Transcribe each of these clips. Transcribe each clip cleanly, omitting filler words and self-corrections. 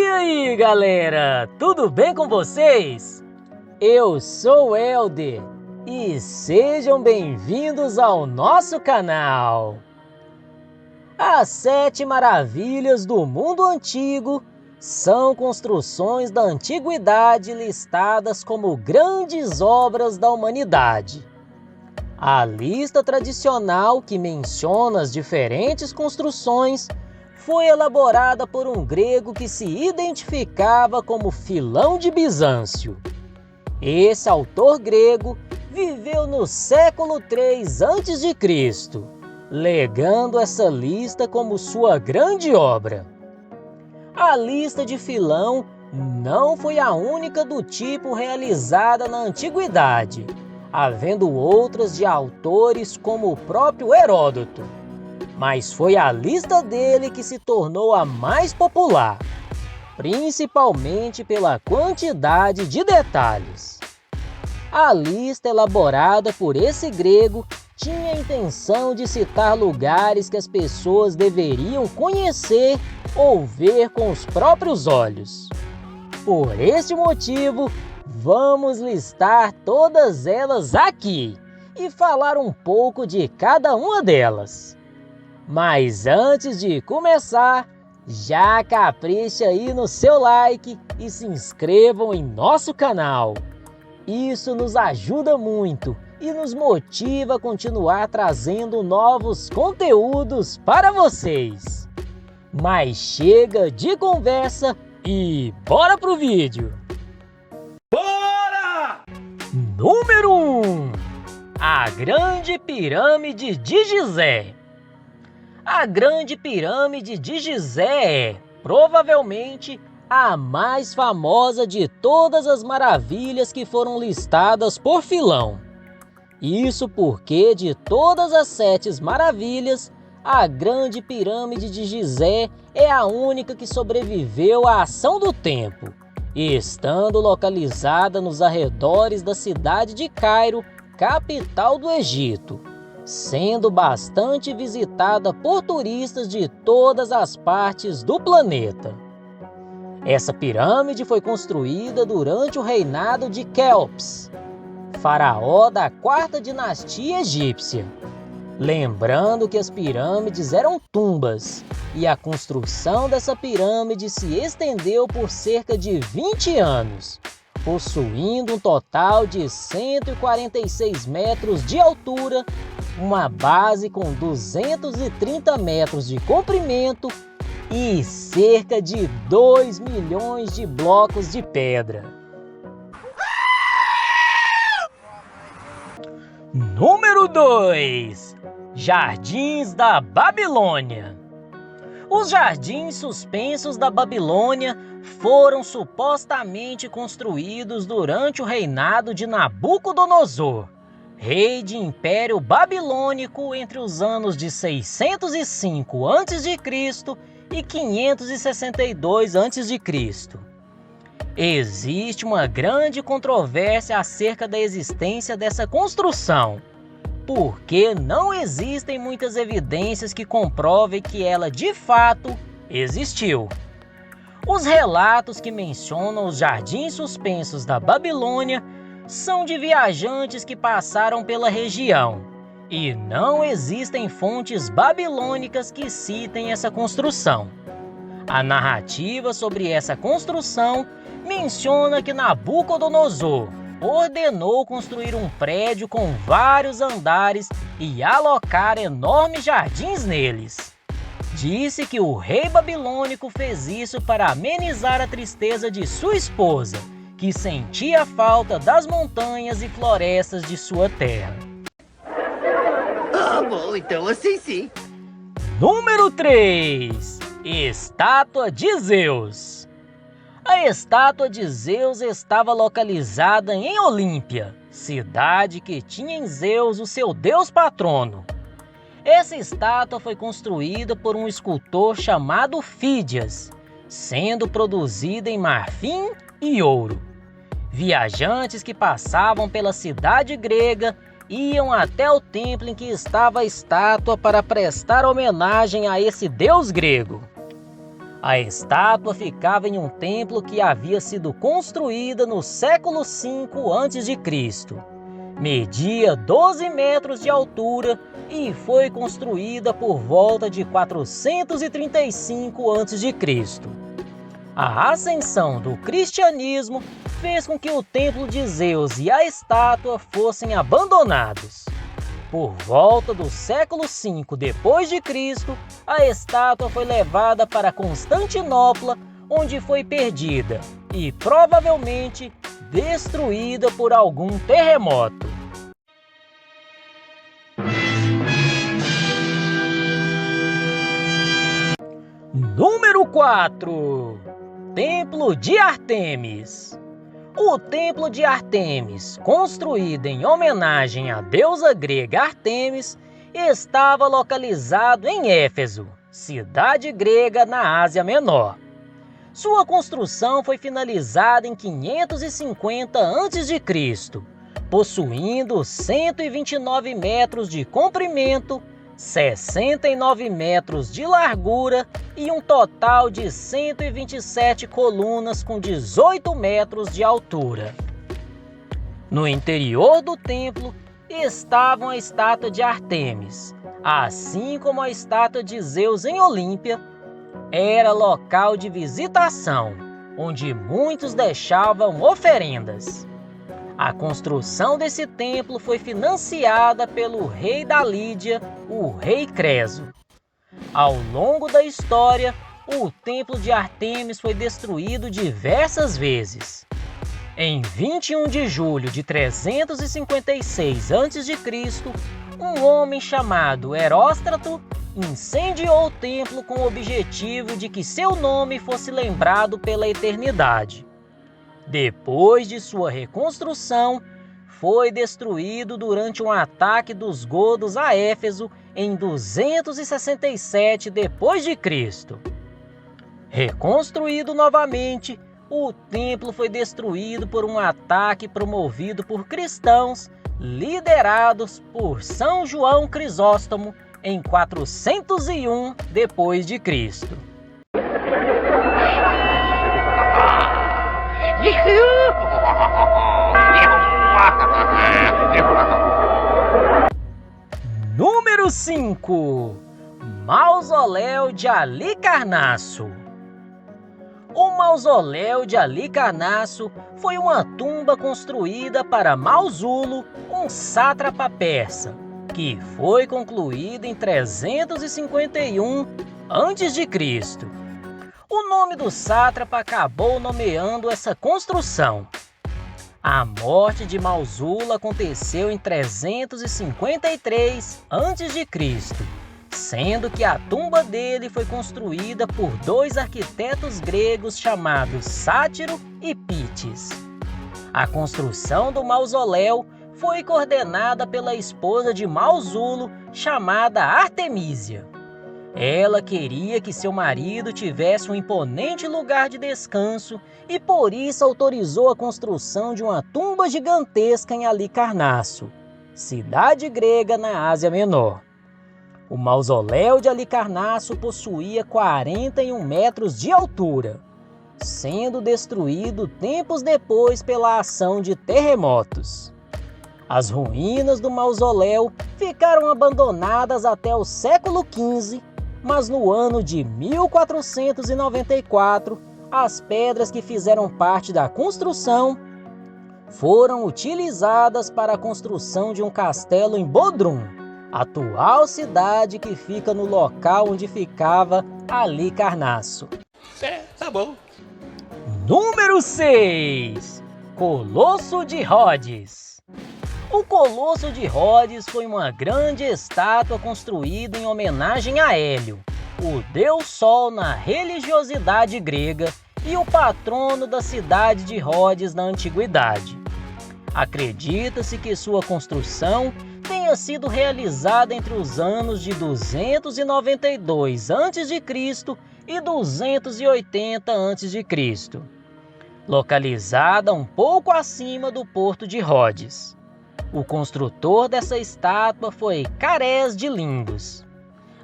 E aí, galera, tudo bem com vocês? Eu sou o Helder e sejam bem-vindos ao nosso canal. As 7 maravilhas do mundo antigo são construções da antiguidade listadas como grandes obras da humanidade. A lista tradicional que menciona as diferentes construções foi elaborada por um grego que se identificava como Filão de Bizâncio. Esse autor grego viveu no século III a.C., legando essa lista como sua grande obra. A lista de Filão não foi a única do tipo realizada na antiguidade, havendo outras de autores como o próprio Heródoto. Mas foi a lista dele que se tornou a mais popular, principalmente pela quantidade de detalhes. A lista elaborada por esse grego tinha a intenção de citar lugares que as pessoas deveriam conhecer ou ver com os próprios olhos. Por este motivo, vamos listar todas elas aqui e falar um pouco de cada uma delas. Mas antes de começar, já capricha aí no seu like e se inscrevam em nosso canal. Isso nos ajuda muito e nos motiva a continuar trazendo novos conteúdos para vocês. Mas chega de conversa e bora pro vídeo! Bora! Número 1. A Grande Pirâmide de Gizé. A Grande Pirâmide de Gizé é, provavelmente, a mais famosa de todas as maravilhas que foram listadas por Filão. Isso porque, de todas as 7 maravilhas, a Grande Pirâmide de Gizé é a única que sobreviveu à ação do tempo, estando localizada nos arredores da cidade de Cairo, capital do Egito, sendo bastante visitada por turistas de todas as partes do planeta. Essa pirâmide foi construída durante o reinado de Quéops, faraó da 4ª dinastia egípcia. Lembrando que as pirâmides eram tumbas, e a construção dessa pirâmide se estendeu por cerca de 20 anos, possuindo um total de 146 metros de altura, uma base com 230 metros de comprimento e cerca de 2 milhões de blocos de pedra. Número 2. Jardins da Babilônia. Os jardins suspensos da Babilônia foram supostamente construídos durante o reinado de Nabucodonosor, rei de Império Babilônico entre os anos de 605 a.C. e 562 a.C. Existe uma grande controvérsia acerca da existência dessa construção, porque não existem muitas evidências que comprovem que ela de fato existiu. Os relatos que mencionam os jardins suspensos da Babilônia são de viajantes que passaram pela região, e não existem fontes babilônicas que citem essa construção. A narrativa sobre essa construção menciona que Nabucodonosor ordenou construir um prédio com vários andares e alocar enormes jardins neles. Disse que o rei babilônico fez isso para amenizar a tristeza de sua esposa, que sentia falta das montanhas e florestas de sua terra. Ah, bom, então assim sim. Número 3. Estátua de Zeus. A estátua de Zeus estava localizada em Olímpia, cidade que tinha em Zeus o seu deus patrono. Essa estátua foi construída por um escultor chamado Fídias, sendo produzida em marfim e ouro. Viajantes que passavam pela cidade grega iam até o templo em que estava a estátua para prestar homenagem a esse deus grego. A estátua ficava em um templo que havia sido construído no século V a.C. Media 12 metros de altura e foi construída por volta de 435 a.C. A ascensão do cristianismo fez com que o templo de Zeus e a estátua fossem abandonados. Por volta do século V d.C., a estátua foi levada para Constantinopla, onde foi perdida e provavelmente destruída por algum terremoto. Número 4. Templo de Ártemis. O Templo de Ártemis, construído em homenagem à deusa grega Ártemis, estava localizado em Éfeso, cidade grega na Ásia Menor. Sua construção foi finalizada em 550 a.C., possuindo 129 metros de comprimento, 69 metros de largura e um total de 127 colunas com 18 metros de altura. No interior do templo estavam a estátua de Ártemis, assim como a estátua de Zeus em Olímpia. Era local de visitação, onde muitos deixavam oferendas. A construção desse templo foi financiada pelo rei da Lídia, o rei Creso. Ao longo da história, o templo de Ártemis foi destruído diversas vezes. Em 21 de julho de 356 a.C., um homem chamado Heróstrato incendiou o templo com o objetivo de que seu nome fosse lembrado pela eternidade. Depois de sua reconstrução, foi destruído durante um ataque dos godos a Éfeso em 267 d.C. Reconstruído novamente, o templo foi destruído por um ataque promovido por cristãos liderados por São João Crisóstomo em 401 d.C. Número 5. Mausoléu de Halicarnasso. O Mausoléu de Halicarnasso foi uma tumba construída para Mausulo, um sátrapa persa, que foi concluída em 351 a.C. O nome do sátrapa acabou nomeando essa construção. A morte de Mausulo aconteceu em 353 a.C., sendo que a tumba dele foi construída por dois arquitetos gregos chamados Sátiro e Pitis. A construção do mausoléu foi coordenada pela esposa de Mausulo, chamada Artemísia. Ela queria que seu marido tivesse um imponente lugar de descanso e por isso autorizou a construção de uma tumba gigantesca em Halicarnasso, cidade grega na Ásia Menor. O mausoléu de Halicarnasso possuía 41 metros de altura, sendo destruído tempos depois pela ação de terremotos. As ruínas do mausoléu ficaram abandonadas até o século XV, mas no ano de 1494, as pedras que fizeram parte da construção foram utilizadas para a construção de um castelo em Bodrum, atual cidade que fica no local onde ficava Halicarnasso. Tá bom. Número 6. Colosso de Rhodes. O Colosso de Rhodes foi uma grande estátua construída em homenagem a Hélio, o deus Sol na religiosidade grega e o patrono da cidade de Rhodes na antiguidade. Acredita-se que sua construção tenha sido realizada entre os anos de 292 a.C. e 280 a.C., localizada um pouco acima do porto de Rhodes. O construtor dessa estátua foi Carés de Lindos.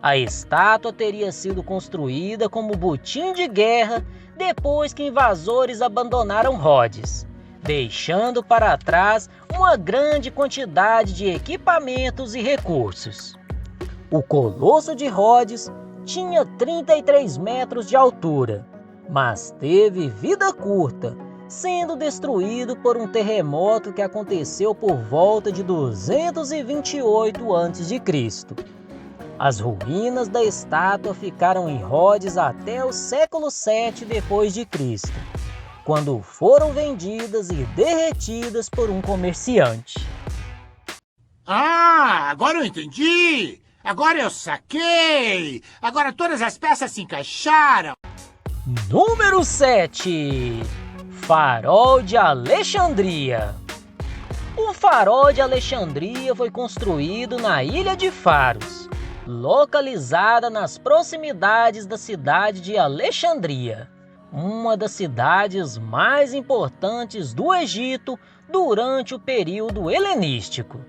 A estátua teria sido construída como botim de guerra depois que invasores abandonaram Rhodes, deixando para trás uma grande quantidade de equipamentos e recursos. O Colosso de Rhodes tinha 33 metros de altura, mas teve vida curta, sendo destruído por um terremoto que aconteceu por volta de 228 a.C. As ruínas da estátua ficaram em Rhodes até o século VII d.C., quando foram vendidas e derretidas por um comerciante. Ah, agora eu entendi! Agora eu saquei! Agora todas as peças se encaixaram! Número 7. Farol de Alexandria. O Farol de Alexandria foi construído na Ilha de Faros, localizada nas proximidades da cidade de Alexandria, uma das cidades mais importantes do Egito durante o período helenístico.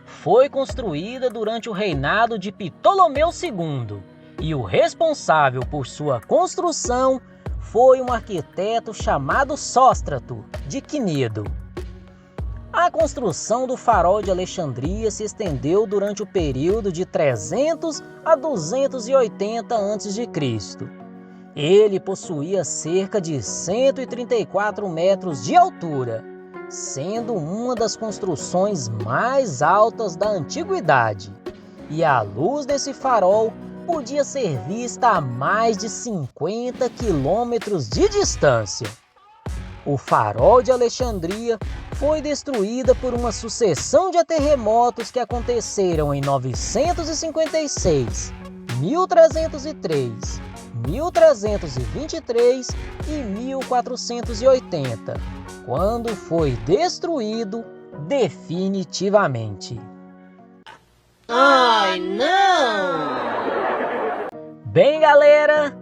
Foi construída durante o reinado de Ptolomeu II e o responsável por sua construção foi um arquiteto chamado Sóstrato, de Cnido. A construção do Farol de Alexandria se estendeu durante o período de 300 a 280 a.C. Ele possuía cerca de 134 metros de altura, sendo uma das construções mais altas da antiguidade, e a luz desse farol podia ser vista a mais de 50 quilômetros de distância. O Farol de Alexandria foi destruída por uma sucessão de terremotos que aconteceram em 956, 1303, 1323 e 1480, quando foi destruído definitivamente. Ai, não! Bem, galera,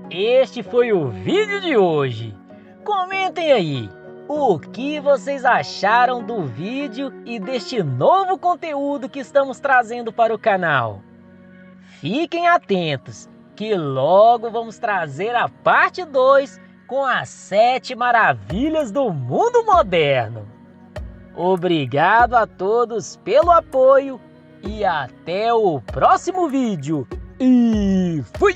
este foi o vídeo de hoje. Comentem aí o que vocês acharam do vídeo e deste novo conteúdo que estamos trazendo para o canal. Fiquem atentos, que logo vamos trazer a parte 2 com as 7 maravilhas do mundo moderno. Obrigado a todos pelo apoio e até o próximo vídeo. E fui!